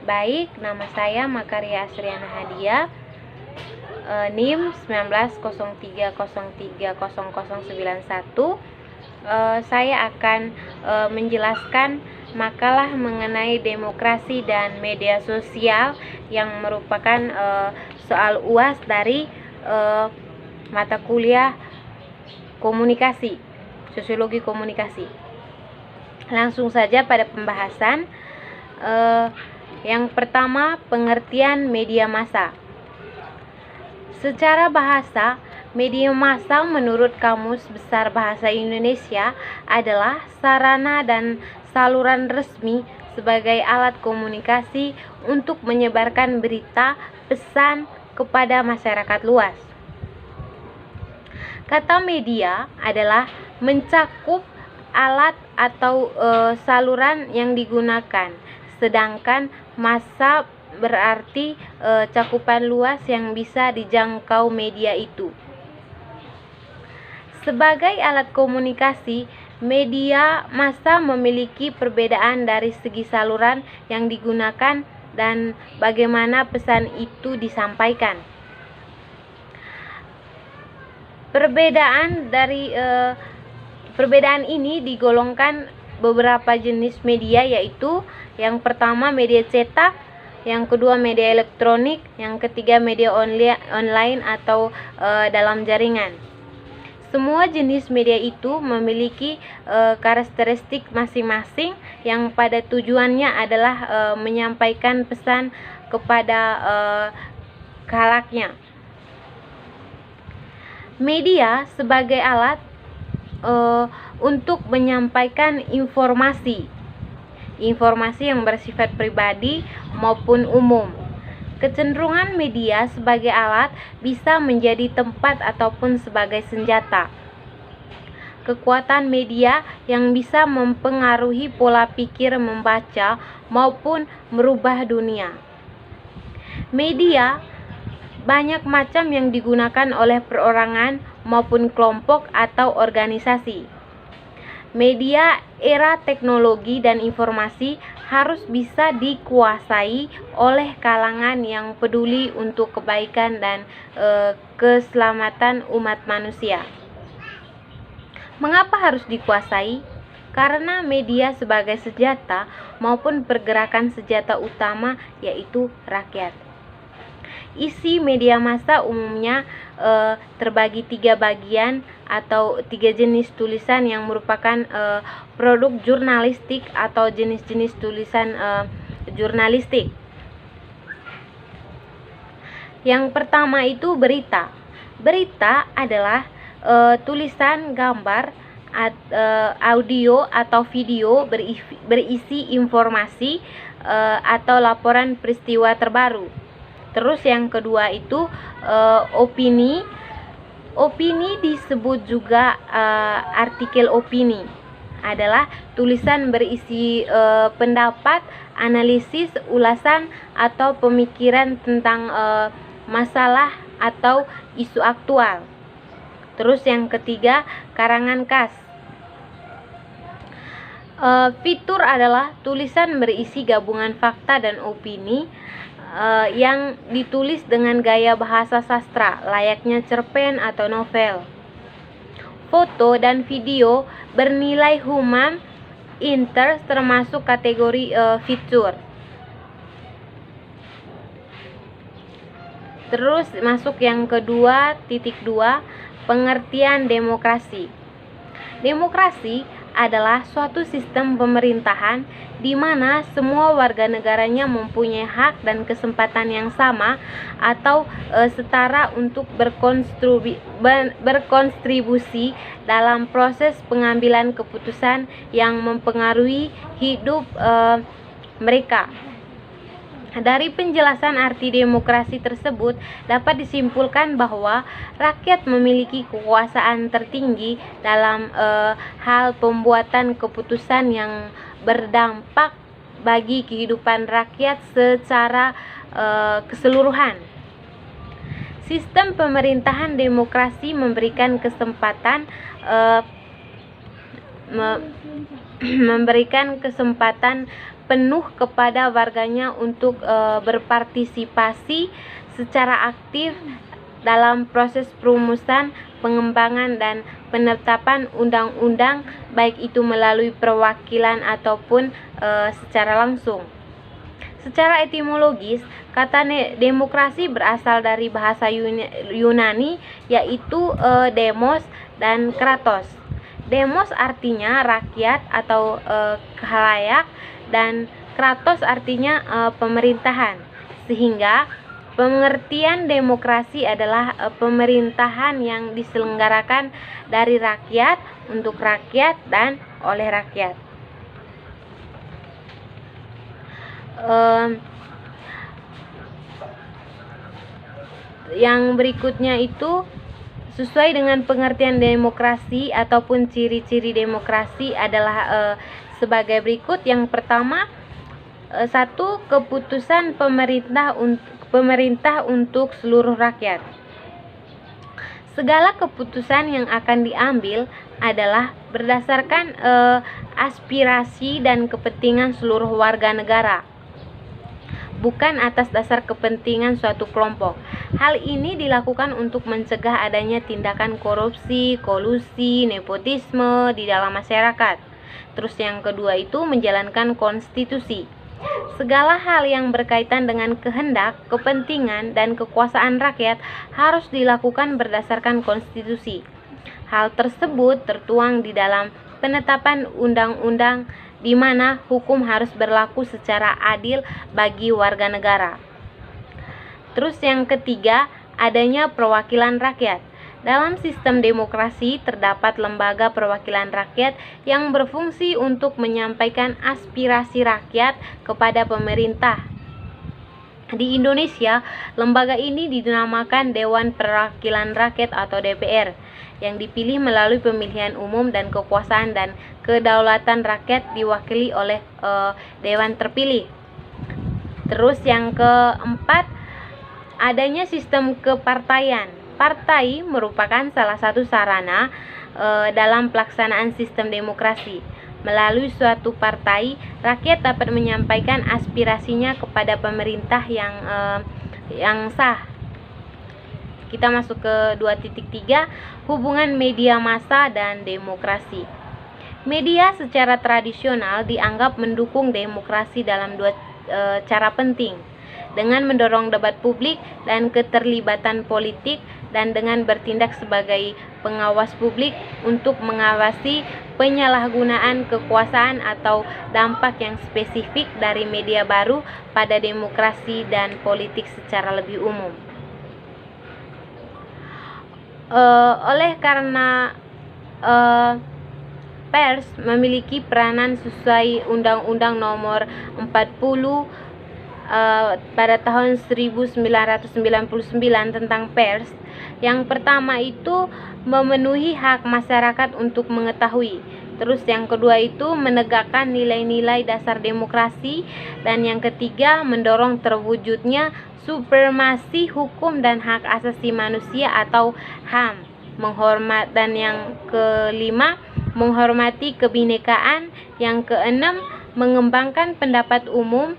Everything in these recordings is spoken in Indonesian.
Baik, nama saya Makaria Asriana Hadia, NIM 1903030091. Saya akan menjelaskan makalah mengenai demokrasi dan media sosial yang merupakan soal UAS dari mata kuliah komunikasi, sosiologi komunikasi. Langsung saja pada pembahasan. Yang pertama, pengertian media massa. Secara bahasa, media massa menurut Kamus Besar Bahasa Indonesia adalah sarana dan saluran resmi sebagai alat komunikasi untuk menyebarkan berita, pesan kepada masyarakat luas. Kata media adalah mencakup alat atau saluran yang digunakan, sedangkan massa berarti cakupan luas yang bisa dijangkau media itu. Sebagai alat komunikasi, media massa memiliki perbedaan dari segi saluran yang digunakan dan bagaimana pesan itu disampaikan. Perbedaan ini digolongkan beberapa jenis media, yaitu yang pertama media cetak, yang kedua media elektronik, yang ketiga media online atau dalam jaringan. Semua jenis media itu memiliki karakteristik masing-masing yang pada tujuannya adalah menyampaikan pesan kepada khalaqnya. Media sebagai alat untuk menyampaikan informasi yang bersifat pribadi maupun umum. Kecenderungan media sebagai alat bisa menjadi tempat ataupun sebagai senjata. Kekuatan media yang bisa mempengaruhi pola pikir membaca maupun merubah dunia. Media banyak macam yang digunakan oleh perorangan maupun kelompok atau organisasi. Media era teknologi dan informasi harus bisa dikuasai oleh kalangan yang peduli untuk kebaikan dan keselamatan umat manusia. Mengapa harus dikuasai? Karena media sebagai senjata maupun pergerakan senjata utama yaitu rakyat. Isi media massa umumnya terbagi 3 bagian atau 3 jenis tulisan yang merupakan produk jurnalistik atau jenis-jenis tulisan jurnalistik. Yang pertama itu berita. Berita adalah tulisan, gambar, audio atau video berisi informasi atau laporan peristiwa terbaru. Terus yang kedua itu opini. Opini disebut juga artikel opini. Adalah tulisan berisi pendapat, analisis, ulasan atau pemikiran tentang masalah atau isu aktual. Terus yang ketiga, karangan khas. Fitur adalah tulisan berisi gabungan fakta dan opini yang ditulis dengan gaya bahasa sastra, layaknya cerpen atau novel. Foto dan video bernilai human interest termasuk kategori fitur. Terus masuk yang kedua, titik 2, pengertian demokrasi. Demokrasi adalah suatu sistem pemerintahan di mana semua warga negaranya mempunyai hak dan kesempatan yang sama atau setara untuk berkontribusi dalam proses pengambilan keputusan yang mempengaruhi hidup mereka. Dari penjelasan arti demokrasi tersebut dapat disimpulkan bahwa rakyat memiliki kekuasaan tertinggi dalam hal pembuatan keputusan yang berdampak bagi kehidupan rakyat secara keseluruhan. Sistem pemerintahan demokrasi memberikan kesempatan penuh kepada warganya untuk berpartisipasi secara aktif dalam proses perumusan, pengembangan, dan penetapan undang-undang, baik itu melalui perwakilan ataupun secara langsung. Secara etimologis, kata demokrasi berasal dari bahasa Yunani, yaitu demos dan kratos. Demos artinya rakyat atau khalayak, dan kratos artinya pemerintahan. Sehingga pengertian demokrasi adalah pemerintahan yang diselenggarakan dari rakyat, untuk rakyat, dan oleh rakyat. Yang berikutnya itu sesuai dengan pengertian demokrasi ataupun ciri-ciri demokrasi adalah sebagai berikut. Yang pertama, satu, keputusan pemerintah untuk seluruh rakyat. Segala keputusan yang akan diambil adalah berdasarkan aspirasi dan kepentingan seluruh warga negara, bukan atas dasar kepentingan suatu kelompok. Hal ini dilakukan untuk mencegah adanya tindakan korupsi, kolusi, nepotisme di dalam masyarakat. Terus yang kedua itu menjalankan konstitusi. Segala hal yang berkaitan dengan kehendak, kepentingan, dan kekuasaan rakyat harus dilakukan berdasarkan konstitusi. Hal tersebut tertuang di dalam penetapan undang-undang, di mana hukum harus berlaku secara adil bagi warga negara. Terus yang ketiga, adanya perwakilan rakyat. Dalam sistem demokrasi terdapat lembaga perwakilan rakyat yang berfungsi untuk menyampaikan aspirasi rakyat kepada pemerintah. Di Indonesia, lembaga ini dinamakan Dewan Perwakilan Rakyat atau DPR, yang dipilih melalui pemilihan umum dan kekuasaan dan kedaulatan rakyat diwakili oleh dewan terpilih. Terus yang keempat, adanya sistem kepartaian. Partai merupakan salah satu sarana dalam pelaksanaan sistem demokrasi. Melalui suatu partai, rakyat dapat menyampaikan aspirasinya kepada pemerintah yang sah. Kita masuk ke 2.3, hubungan media massa dan demokrasi. Media secara tradisional dianggap mendukung demokrasi dalam dua cara penting, dengan mendorong debat publik dan keterlibatan politik, dan dengan bertindak sebagai pengawas publik untuk mengawasi penyalahgunaan kekuasaan atau dampak yang spesifik dari media baru pada demokrasi dan politik secara lebih umum. Oleh karena pers memiliki peranan sesuai Undang-Undang Nomor 40 pada tahun 1999 tentang pers. Yang pertama itu memenuhi hak masyarakat untuk mengetahui. Terus yang kedua itu menegakkan nilai-nilai dasar demokrasi, dan yang ketiga mendorong terwujudnya supremasi hukum dan hak asasi manusia atau HAM. Dan yang kelima menghormati kebinekaan. Yang keenam mengembangkan pendapat umum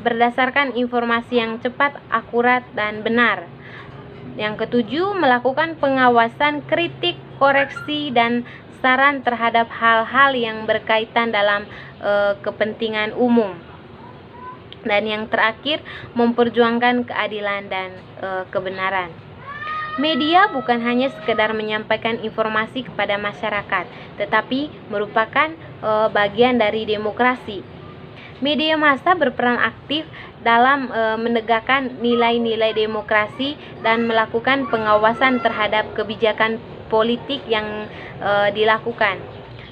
berdasarkan informasi yang cepat, akurat, dan benar. Yang ketujuh, melakukan pengawasan, kritik, koreksi, dan saran terhadap hal-hal yang berkaitan dalam kepentingan umum. Dan yang terakhir, memperjuangkan keadilan dan kebenaran. Media bukan hanya sekedar menyampaikan informasi kepada masyarakat, tetapi merupakan bagian dari demokrasi. Media massa berperan aktif dalam menegakkan nilai-nilai demokrasi dan melakukan pengawasan terhadap kebijakan politik yang dilakukan.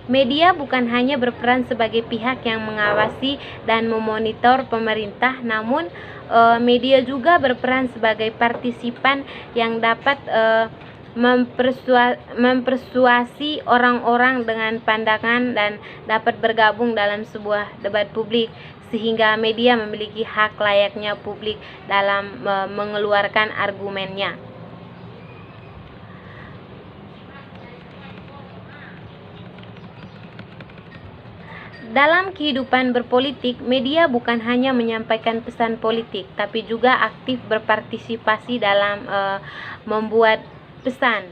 Media bukan hanya berperan sebagai pihak yang mengawasi dan memonitor pemerintah, namun media juga berperan sebagai partisipan yang dapat mempersuasi orang-orang dengan pandangan dan dapat bergabung dalam sebuah debat publik, sehingga media memiliki hak layaknya publik dalam mengeluarkan argumennya. Dalam kehidupan berpolitik, media bukan hanya menyampaikan pesan politik, tapi juga aktif berpartisipasi dalam membuat pesan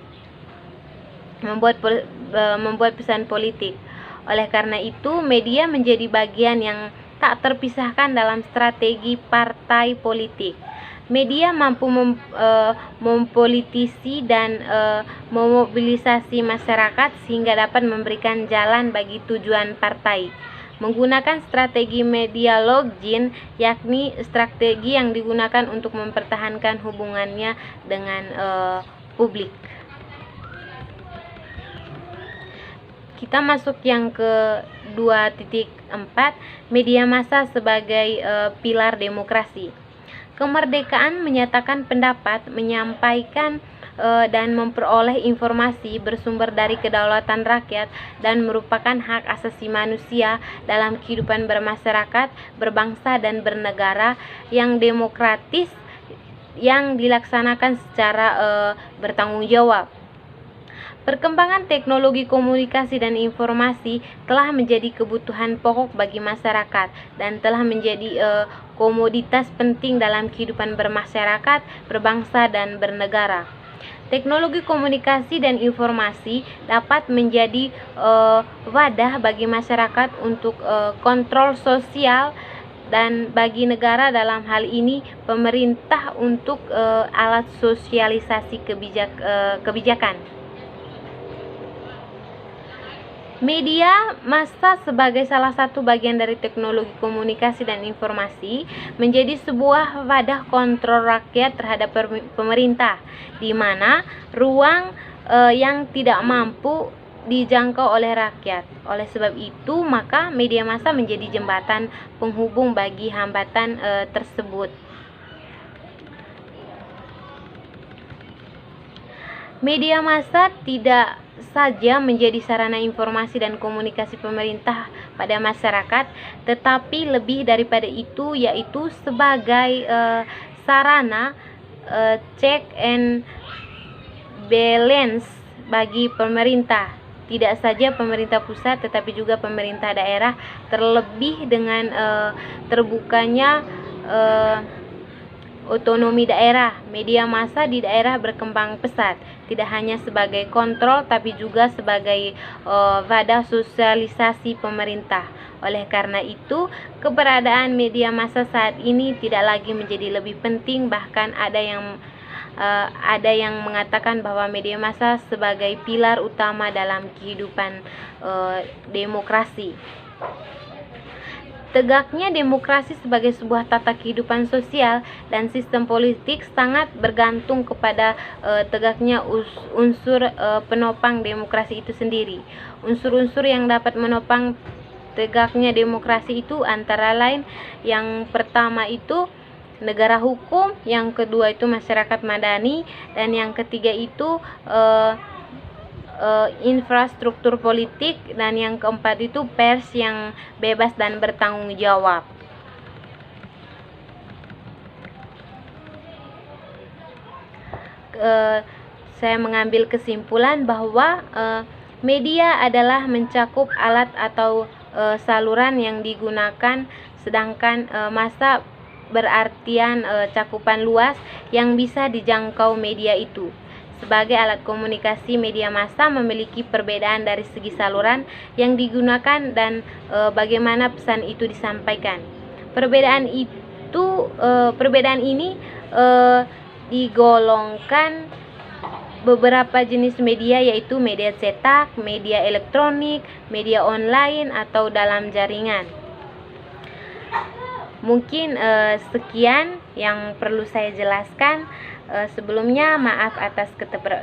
politik. Oleh karena itu, media menjadi bagian yang tak terpisahkan dalam strategi partai politik. Media mampu mempolitisi dan memobilisasi masyarakat sehingga dapat memberikan jalan bagi tujuan partai. Menggunakan strategi media login, yakni strategi yang digunakan untuk mempertahankan hubungannya dengan publik. Kita masuk yang ke 2.4, media massa sebagai pilar demokrasi. Kemerdekaan menyatakan pendapat, menyampaikan dan memperoleh informasi bersumber dari kedaulatan rakyat dan merupakan hak asasi manusia dalam kehidupan bermasyarakat, berbangsa dan bernegara yang demokratis yang dilaksanakan secara bertanggung jawab. Perkembangan teknologi komunikasi dan informasi telah menjadi kebutuhan pokok bagi masyarakat dan telah menjadi komoditas penting dalam kehidupan bermasyarakat, berbangsa dan bernegara. Teknologi komunikasi dan informasi dapat menjadi wadah bagi masyarakat untuk kontrol sosial dan bagi negara dalam hal ini pemerintah untuk alat sosialisasi kebijakan. Media massa sebagai salah satu bagian dari teknologi komunikasi dan informasi menjadi sebuah wadah kontrol rakyat terhadap pemerintah, di mana ruang yang tidak mampu dijangkau oleh rakyat. Oleh sebab itu, maka media massa menjadi jembatan penghubung bagi hambatan tersebut. Media massa tidak saja menjadi sarana informasi dan komunikasi pemerintah pada masyarakat, tetapi lebih daripada itu, yaitu sebagai sarana check and balance bagi pemerintah. Tidak saja pemerintah pusat, tetapi juga pemerintah daerah, terlebih dengan terbukanya otonomi daerah. Media massa di daerah berkembang pesat, tidak hanya sebagai kontrol tapi juga sebagai wadah sosialisasi pemerintah. Oleh karena itu, keberadaan media massa saat ini tidak lagi menjadi lebih penting, bahkan ada yang mengatakan bahwa media massa sebagai pilar utama dalam kehidupan demokrasi. Tegaknya demokrasi sebagai sebuah tata kehidupan sosial dan sistem politik sangat bergantung kepada tegaknya unsur penopang demokrasi itu sendiri. Unsur-unsur yang dapat menopang tegaknya demokrasi itu antara lain, yang pertama itu negara hukum, yang kedua itu masyarakat madani, dan yang ketiga itu infrastruktur politik, dan yang keempat itu pers yang bebas dan bertanggung jawab. Saya mengambil kesimpulan bahwa media adalah mencakup alat atau saluran yang digunakan, sedangkan massa berartian cakupan luas yang bisa dijangkau media itu. Sebagai alat komunikasi, media massa memiliki perbedaan dari segi saluran yang digunakan dan bagaimana pesan itu disampaikan. Perbedaan ini digolongkan beberapa jenis media, yaitu media cetak, media elektronik, media online, atau dalam jaringan. Mungkin sekian yang perlu saya jelaskan. Sebelumnya maaf atas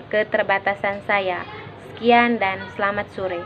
keterbatasan saya. Sekian dan selamat sore.